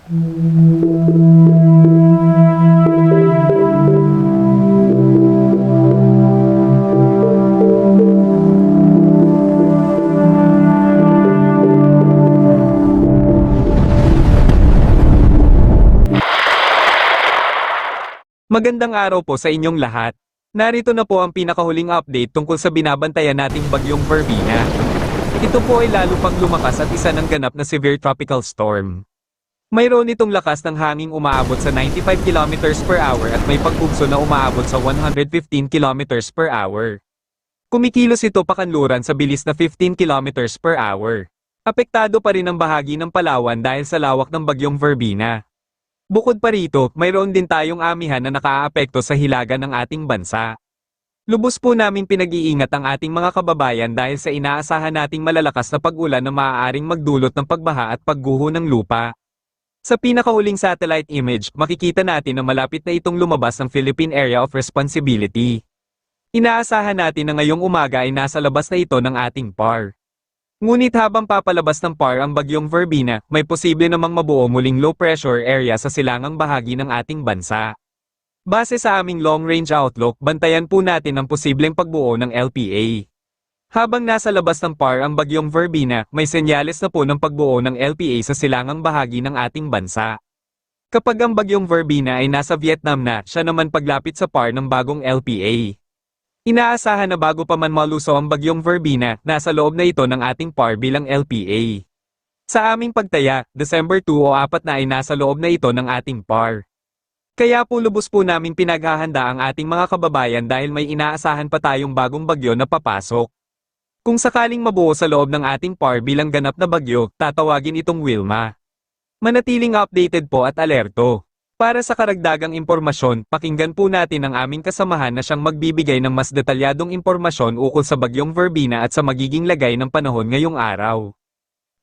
Magandang araw po sa inyong lahat. Narito na po ang pinakahuling update tungkol sa binabantayan nating bagyong Verbena. Ito po ay lalo pang lumakas at isa ng ganap na severe tropical storm. Mayroon itong lakas ng hanging umaabot sa 95 kilometers per hour at may pagbugso na umaabot sa 115 kilometers per hour. Kumikilos ito pakanluran sa bilis na 15 kilometers per hour. Apektado pa rin ang bahagi ng Palawan dahil sa lawak ng bagyong Verbena. Bukod pa rito, mayroon din tayong amihan na nakaaapekto sa hilaga ng ating bansa. Lubos po naming pinag-iingat ang ating mga kababayan dahil sa inaasahan nating malalakas na pag-ulan na maaaring magdulot ng pagbaha at pagguho ng lupa. Sa pinakahuling satellite image, makikita natin na malapit na itong lumabas ng Philippine Area of Responsibility. Inaasahan natin na ngayong umaga ay nasa labas na ito ng ating PAR. Ngunit habang papalabas ng PAR ang bagyong Verbena, may posible namang mabuo muling low pressure area sa silangang bahagi ng ating bansa. Base sa aming long-range outlook, bantayan po natin ang posibleng pagbuo ng LPA. Habang nasa labas ng PAR ang bagyong Verbena, may senyales na po ng pagbuo ng LPA sa silangang bahagi ng ating bansa. Kapag ang bagyong Verbena ay nasa Vietnam na, siya naman paglapit sa PAR ng bagong LPA. Inaasahan na bago pa man maluso ang bagyong Verbena, nasa loob na ito ng ating PAR bilang LPA. Sa aming pagtaya, December 2 o 4 na ay nasa loob na ito ng ating PAR. Kaya po lubos po namin pinaghahanda ang ating mga kababayan dahil may inaasahan pa tayong bagong bagyo na papasok. Kung sakaling mabuo sa loob ng ating PAR bilang ganap na bagyo, tatawagin itong Wilma. Manatiling updated po at alerto. Para sa karagdagang impormasyon, pakinggan po natin ang aming kasamahan na siyang magbibigay ng mas detalyadong impormasyon ukol sa bagyong Verbena at sa magiging lagay ng panahon ngayong araw.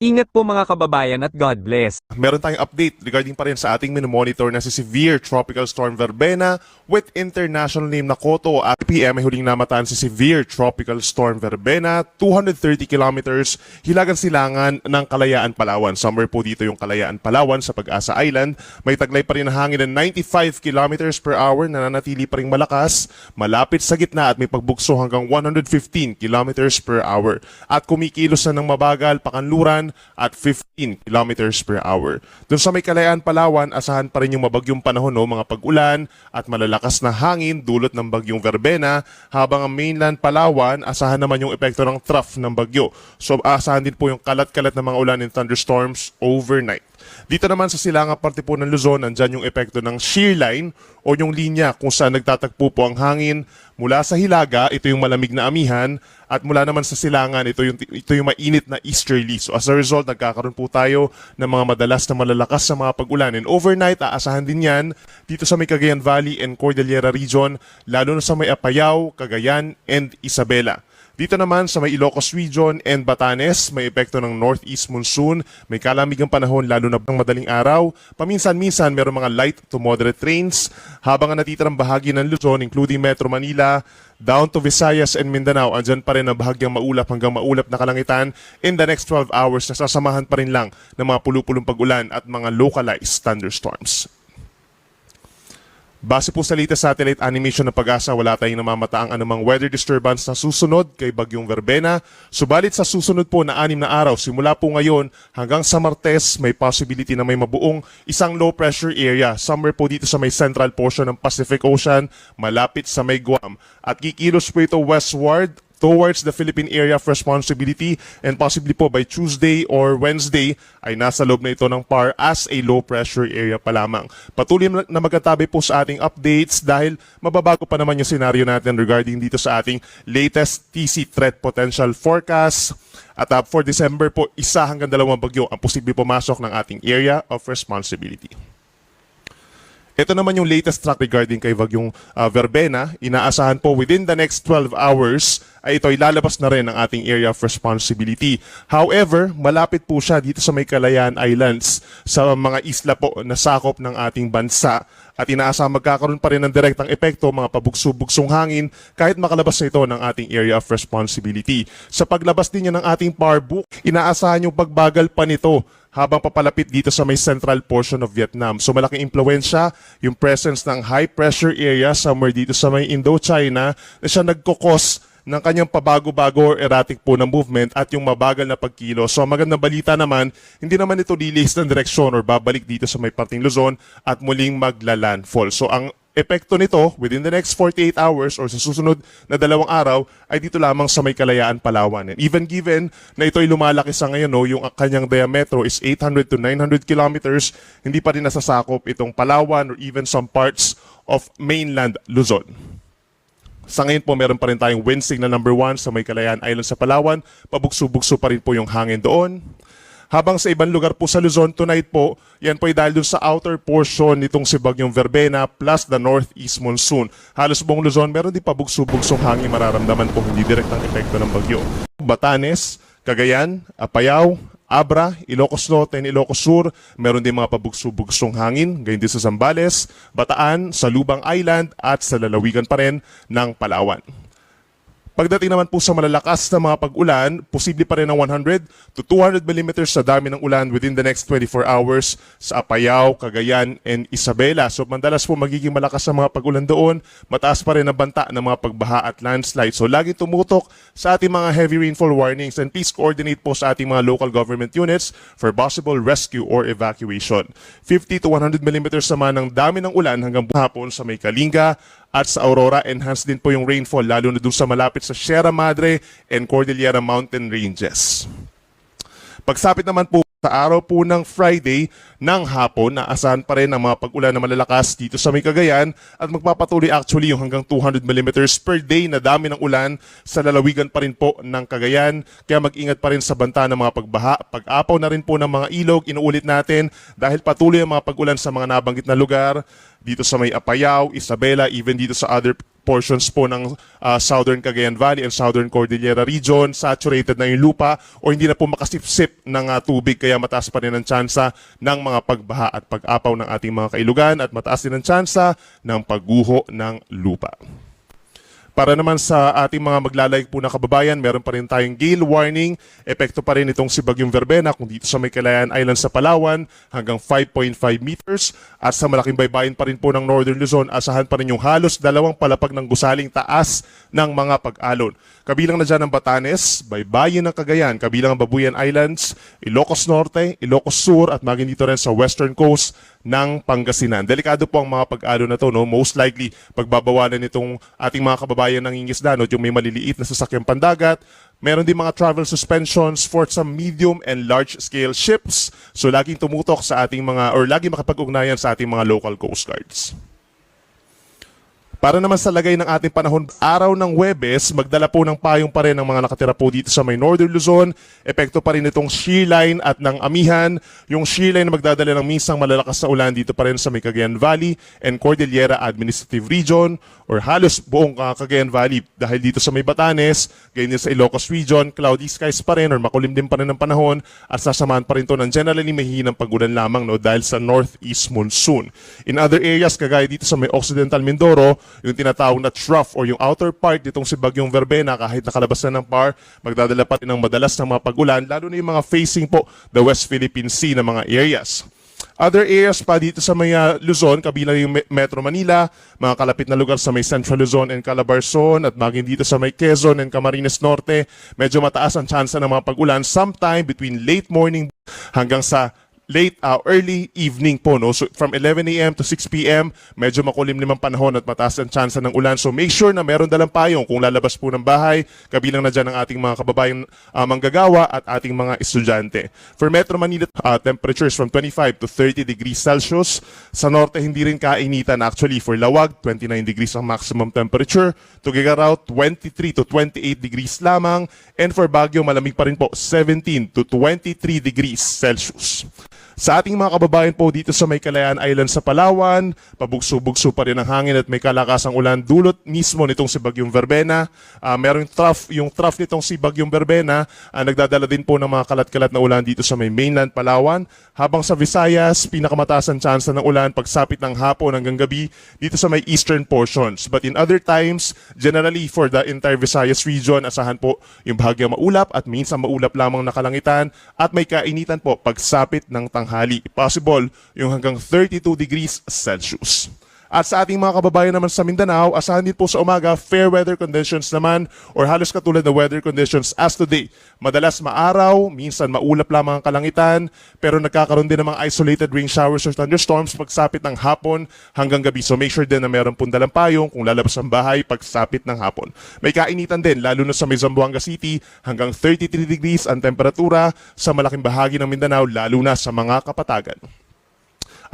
Ingat po mga kababayan at God bless. Meron tayong update regarding pa rin sa ating minomonitor na si Severe Tropical Storm Verbena with international name na Koto. At PM ay huling namataan si Severe Tropical Storm Verbena, 230 kilometers, hilagang silangan ng Kalayaan, Palawan. Somewhere po dito yung Kalayaan, Palawan sa Pag-asa Island. May taglay pa rin na hangin ng 95 kilometers per hour na nanatili pa rin malakas, malapit sa gitna at may pagbugso hanggang 115 kilometers per hour. At kumikilos na ng mabagal, pakanluran, at 15 kilometers per hour. Doon sa may Kalayaan, Palawan, asahan pa rin yung mabagyong panahon, mga pag-ulan at malalakas na hangin dulot ng bagyong Verbena, habang ang mainland Palawan, asahan naman yung epekto ng trough ng bagyo. So asahan din po yung kalat-kalat na mga ulan and thunderstorms overnight. Dito naman sa silangang parte po ng Luzon, nandyan yung epekto ng shear line o yung linya kung saan nagtatagpo po ang hangin. Mula sa hilaga, ito yung malamig na amihan, at mula naman sa silangan, ito yung mainit na easterly. So as a result, nagkakaroon po tayo ng mga madalas na malalakas na mga pag-ulan. And overnight, aasahan din yan dito sa may Cagayan Valley and Cordillera region, lalo na sa may Apayao, Cagayan, and Isabela. Dito naman sa may Ilocos region and Batanes, may epekto ng northeast monsoon, may kalamigang panahon lalo na ng madaling araw. Paminsan-minsan mayroong mga light to moderate rains, habang ang natitirang bahagi ng Luzon including Metro Manila, down to Visayas and Mindanao, andyan pa rin ang bahagyang maulap hanggang maulap na kalangitan. In the next 12 hours, nasasamahan pa rin lang ng mga pulupulong pag-ulan at mga localized thunderstorms. Base po sa latest satellite animation ng Pag-asa, wala tayong namamataang anumang weather disturbance na susunod kay bagyong Verbena. Subalit sa susunod po na 6 na araw, simula po ngayon hanggang sa Martes, may possibility na may mabuong isang low pressure area somewhere po dito sa may central portion ng Pacific Ocean, malapit sa may Guam. At kikilos po ito westward towards the Philippine Area of Responsibility, and possibly po by Tuesday or Wednesday ay nasa loob na ito ng PAR as a low pressure area pa lamang. Patuloy na magkatabi po sa ating updates dahil mababago pa naman yung scenario natin regarding dito sa ating latest TC Threat Potential Forecast. At for December po, 1 hanggang 2 bagyo ang posible pumasok ng ating Area of Responsibility. Ito naman yung latest track regarding kay bagyong Verbena. Inaasahan po within the next 12 hours ay ito ilalabas na rin ang ating area of responsibility. However, malapit po siya dito sa may Kalayaan Islands sa mga isla po na sakop ng ating bansa. At inaasahan magkakaroon pa rin ng direktang epekto, mga pabugso-bugsong hangin kahit makalabas na ito ng ating area of responsibility. Sa paglabas din niya ng ating PAR book, inaasahan yung pagbagal pa nito habang papalapit dito sa may central portion of Vietnam. So malaking impluensya yung presence ng high pressure area somewhere dito sa may Indochina na siya nagkokos ng kanyang pabago-bago or erratic po ng movement at yung mabagal na pagkilo. So ang magandang balita naman, hindi naman ito lilis ng direksyon or babalik dito sa may parting Luzon at muling magla-landfall. So ang epekto nito within the next 48 hours or sa susunod na 2 araw ay dito lamang sa may Kalayaan, Palawan. And even given na ito ay lumalaki sa ngayon, no, yung kanyang diametro is 800 to 900 kilometers, hindi pa rin nasasakop itong Palawan or even some parts of mainland Luzon. Sa ngayon po, meron pa rin tayong wind signal number 1 sa may Kalayaan Island sa Palawan. Pabugso-bugso pa rin po yung hangin doon. Habang sa ibang lugar po sa Luzon, tonight po, yan po ay dahil dun sa outer portion nitong si Bagyong Verbena plus the northeast monsoon. Halos buong Luzon, meron din pabugso-bugsong hangin mararamdaman po, hindi direktang epekto ng bagyo. Batanes, Cagayan, Apayao, Abra, Ilocos Norte, and Ilocos Sur, meron din mga pabugso-bugsong hangin, gayon din sa Zambales, Bataan, sa Lubang Island, at sa lalawigan pa rin ng Palawan. Pagdating naman po sa malalakas na mga pag-ulan, posible pa rin ng 100 to 200 millimeters sa dami ng ulan within the next 24 hours sa Apayao, Cagayan, and Isabela. So mandalas po magiging malakas ang mga pag-ulan doon, mataas pa rin ang banta ng mga pagbaha at landslide. So lagi tumutok sa ating mga heavy rainfall warnings and please coordinate po sa ating mga local government units for possible rescue or evacuation. 50 to 100 millimeters naman ng dami ng ulan hanggang hapon sa may Kalinga, at sa Aurora, enhanced din po yung rainfall, lalo na doon sa malapit sa Sierra Madre and Cordillera Mountain Ranges. Pagsapit naman po sa araw po ng Friday ng hapon, naasahan pa rin ang mga pag-ulan na malalakas dito sa may Cagayan at magpapatuloy actually yung hanggang 200 millimeters per day na dami ng ulan sa lalawigan pa rin po ng Cagayan. Kaya mag-ingat pa rin sa banta ng mga pagbaha. Pag-apaw na rin po ng mga ilog, inuulit natin dahil patuloy ang mga pag-ulan sa mga nabanggit na lugar dito sa may Apayao, Isabela, even dito sa other portions po ng Southern Cagayan Valley and Southern Cordillera region, saturated na yung lupa o hindi na po makasipsip ng tubig kaya mataas pa rin ang tsansa ng mga pagbaha at pag-apaw ng ating mga kailugan at mataas din ang tsansa ng pagguho ng lupa. Para naman sa ating mga maglalayag po na kababayan, meron pa rin tayong gale warning. Epekto pa rin itong si Bagyong Verbena kung dito sa may Kalayaan Island sa Palawan hanggang 5.5 meters. At sa malaking baybayin pa rin po ng Northern Luzon, asahan pa rin yung halos 2 palapag ng gusaling taas ng mga pag-alon. Kabilang na dyan ang Batanes, baybayin ng Cagayan, kabilang ang Babuyan Islands, Ilocos Norte, Ilocos Sur at maging dito rin sa western coast ng Pangasinan. Delikado po ang mga pag-alon na to, no? Most likely, pagbabawalan nitong ating mga kababayan ng ingisda, no? Yung may maliliit na sasakyang pandagat, meron din mga travel suspensions for some medium and large scale ships. So laging tumutok sa ating mga, or laging makapag-ugnayan sa ating mga local coast guards. Para naman sa lagay ng ating panahon, araw ng Huwebes, magdala po ng payong pa rin ang mga nakatira po dito sa may Northern Luzon. Epekto pa rin itong shear line at ng amihan. Yung shear line na magdadala ng minsang malalakas na ulan dito pa rin sa may Cagayan Valley and Cordillera Administrative Region or halos buong Cagayan Valley dahil dito sa may Batanes, ganyan sa Ilocos Region, cloudy skies pa rin or makulim din pa rin ang panahon at sasamahan pa rin to ng generally mahihinang pag-ulan lamang, no, dahil sa northeast monsoon. In other areas, kagaya dito sa may Occidental Mindoro, yung tinatawag na trough or yung outer part nitong si Bagyong Verbena, kahit nakalabas na ng PAR, magdadala pa rin ng madalas ng mga pag-ulan, lalo na yung mga facing po the West Philippine Sea na mga areas. Other areas pa dito sa may Luzon, kabilang yung Metro Manila, mga kalapit na lugar sa may Central Luzon and Calabarzon at maging dito sa may Quezon and Camarines Norte, medyo mataas ang tsansa ng mga pag-ulan sometime between late morning hanggang sa late early evening po, no? So from 11 a.m. to 6 p.m. medyo makulimlim ang panahon at mataas ang tsansa ng ulan. So make sure na meron dalang payong kung lalabas po ng bahay. Kabilang na dyan ang ating mga kababayang manggagawa at ating mga estudyante. For Metro Manila, temperatures from 25 to 30 degrees Celsius. Sa norte, hindi rin kainitan. Actually, for Lawag, 29 degrees ang maximum temperature. Tuguegarao, 23 to 28 degrees lamang. And for Baguio, malamig pa rin po, 17 to 23 degrees Celsius. Sa ating mga kababayan po dito sa may Kalayaan Island sa Palawan, pabugso-bugso pa rin ang hangin at may kalakasang ulan dulot mismo nitong si Bagyong Verbena. Meron yung trough nitong si Bagyong Verbena, nagdadala din po ng mga kalat-kalat na ulan dito sa may mainland Palawan. Habang sa Visayas, pinakamataas ang tsansa ng ulan pagsapit ng hapon hanggang gabi dito sa may eastern portions. But in other times, generally for the entire Visayas region, asahan po yung bahagyang maulap at minsan maulap lamang na kalangitan at may kainitan po pagsapit ng tanghali. Possible yung hanggang 32 degrees Celsius. At sa ating mga kababayan naman sa Mindanao, asahan din po sa umaga, fair weather conditions naman or halos katulad na weather conditions as today. Madalas maaraw, minsan maulap lamang ang kalangitan, pero nagkakaroon din ng mga isolated rain showers or thunderstorms pagsapit ng hapon hanggang gabi. So make sure din na meron pong dalang payong kung lalabas ang bahay pagsapit ng hapon. May kainitan din, lalo na sa may Zamboanga City, hanggang 33 degrees ang temperatura sa malaking bahagi ng Mindanao, lalo na sa mga kapatagan.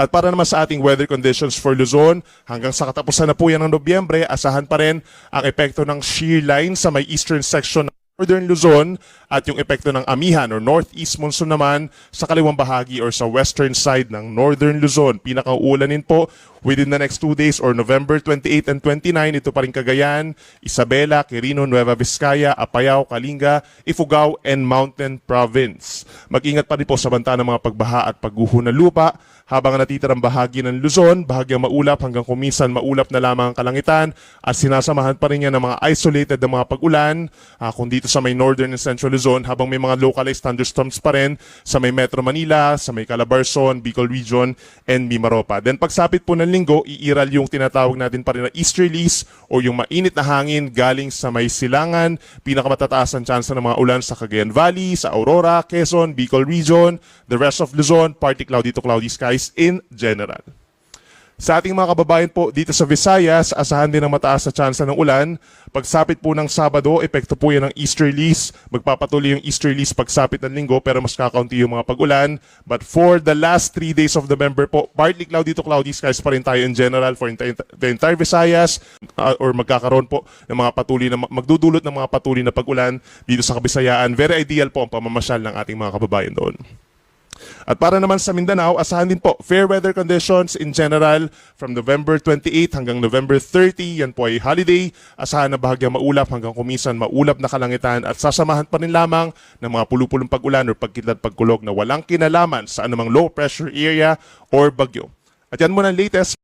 At para naman sa ating weather conditions for Luzon, hanggang sa katapusan na po yan ng Nobyembre, asahan pa rin ang epekto ng shear line sa may eastern section ng Northern Luzon at yung epekto ng amihan or northeast monsoon naman sa kaliwang bahagi or sa western side ng Northern Luzon. Pinakauulanin po within the next 2 days or November 28 and 29, ito pa rin Cagayan, Isabela, Quirino, Nueva Vizcaya, Apayao, Kalinga, Ifugao, and Mountain Province. Mag-ingat pa rin po sa banta ng mga pagbaha at pagguho ng lupa habang natitirang bahagi ng Luzon, bahagyang maulap hanggang kuminsan maulap na lamang ang kalangitan at sinasamahan pa rin yan ng mga isolated na mga pag-ulan kung dito sa may northern and central Luzon habang may mga localized thunderstorms pa rin sa may Metro Manila, sa may Calabarzon, Bicol Region, and Mimaropa. Then pagsapit po ng linggo, iiral yung tinatawag natin pa rin na easterlies o yung mainit na hangin galing sa may silangan, pinakamatataas ang tsansa ng mga ulan sa Cagayan Valley, sa Aurora, Quezon, Bicol Region, the rest of Luzon, partly cloudy to cloudy skies in general. Sa ating mga kababayan po dito sa Visayas, asahan din ang mataas na tsansa ng ulan. Pagsapit po ng Sabado, epekto po yan ng easterlies. Magpapatuloy yung easterlies pagsapit ng Linggo pero mas kakaunti yung mga pag-ulan. But for the last 3 days of November po, partly cloudy to cloudy skies pa rin tayo in general for the entire Visayas or magkakaroon po ng mga patuloy na magdudulot ng mga patuloy na pag-ulan dito sa Kabisayaan. Very ideal po ang pamamasyal ng ating mga kababayan doon. At para naman sa Mindanao, asahan din po fair weather conditions in general from November 28 hanggang November 30. Yan po ay holiday. Asahan na bahagyang maulap hanggang kuminsan maulap na kalangitan at sasamahan pa rin lamang ng mga pulupulong pag-ulan o pagkidlat pagkulog na walang kinalaman sa anumang low pressure area or bagyo. At yan muna ang latest.